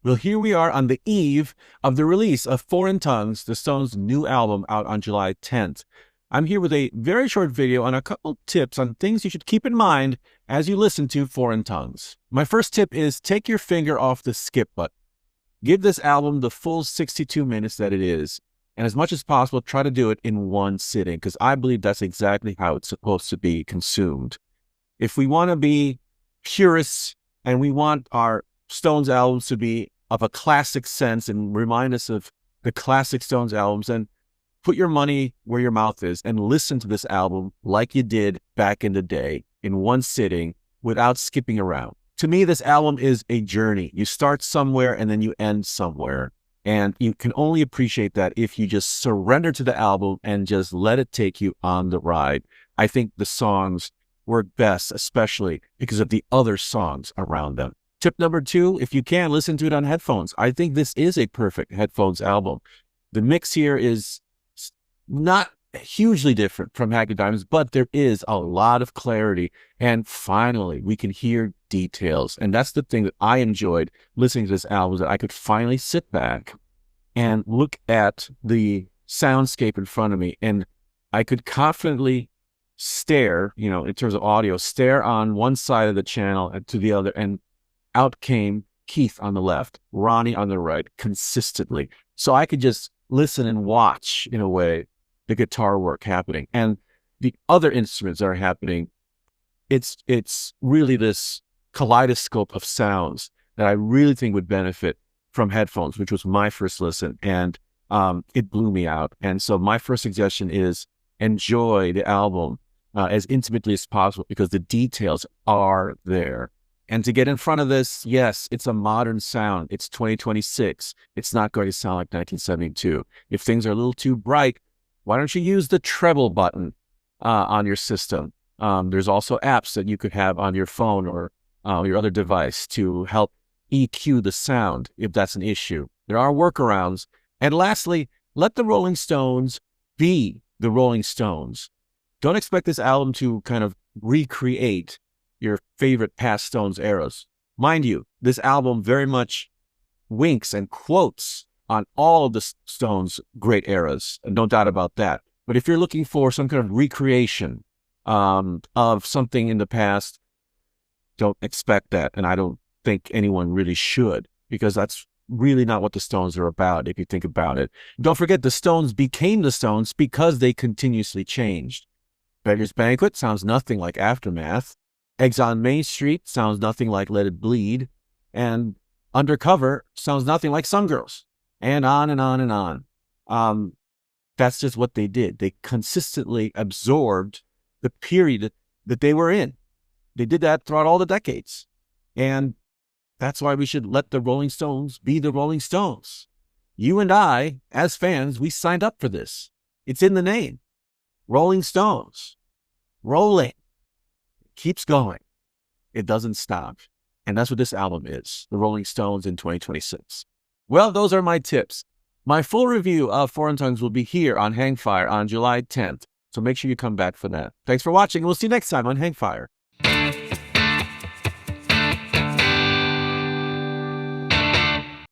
Well, here we are on the eve of the release of Foreign Tongues, the Stones' new album out on July 10th. I'm here with a very short video on a couple tips on things you should keep in mind as you listen to Foreign Tongues. My first tip is take your finger off the skip button. Give this album the full 62 minutes that it is, and as much as possible, try to do it in one sitting, because I believe that's exactly how it's supposed to be consumed. If we want to be purists and we want our Stones albums to be of a classic sense and remind us of the classic Stones albums, and put your money where your mouth is and listen to this album like you did back in the day in one sitting without skipping around. To me, this album is a journey. You start somewhere and then you end somewhere. And you can only appreciate that if you just surrender to the album and just let it take you on the ride. I think the songs work best, especially because of the other songs around them. Tip number 2, if you can, listen to it on headphones. I think this is a perfect headphones album. The mix here is not hugely different from Hack of Diamonds, but there is a lot of clarity. And finally, we can hear details. And that's the thing that I enjoyed listening to this album, that I could finally sit back and look at the soundscape in front of me. And I could confidently stare, in terms of audio, stare on one side of the channel and to the other, and out came Keith on the left, Ronnie on the right, consistently. So I could just listen and watch, in a way, the guitar work happening and the other instruments that are happening. It's really this kaleidoscope of sounds that I really think would benefit from headphones, which was my first listen, and it blew me out. And so my first suggestion is enjoy the album as intimately as possible, because the details are there. And to get in front of this, yes, it's a modern sound. It's 2026. It's not going to sound like 1972. If things are a little too bright, why don't you use the treble button on your system? There's also apps that you could have on your phone or your other device to help EQ the sound if that's an issue. There are workarounds. And lastly, let the Rolling Stones be the Rolling Stones. Don't expect this album to kind of recreate your favorite past Stones eras. Mind you, this album very much winks and quotes on all of the Stones' great eras, no doubt about that. But if you're looking for some kind of recreation of something in the past, don't expect that. And I don't think anyone really should, because that's really not what the Stones are about, if you think about it. Don't forget, the Stones became the Stones because they continuously changed. Beggar's Banquet sounds nothing like Aftermath. Eggs on Main Street sounds nothing like Let It Bleed. And Undercover sounds nothing like Some Girls. And on and on and on. That's just what they did. They consistently absorbed the period that they were in. They did that throughout all the decades. And that's why we should let the Rolling Stones be the Rolling Stones. You and I, as fans, we signed up for this. It's in the name. Rolling Stones. Rolling. Keeps going. It doesn't stop. And that's what this album is, the Rolling Stones in 2026. Well, those are my tips. My full review of Foreign Tongues will be here on Hangfire on July 10th. So make sure you come back for that. Thanks for watching. We'll see you next time on Hangfire.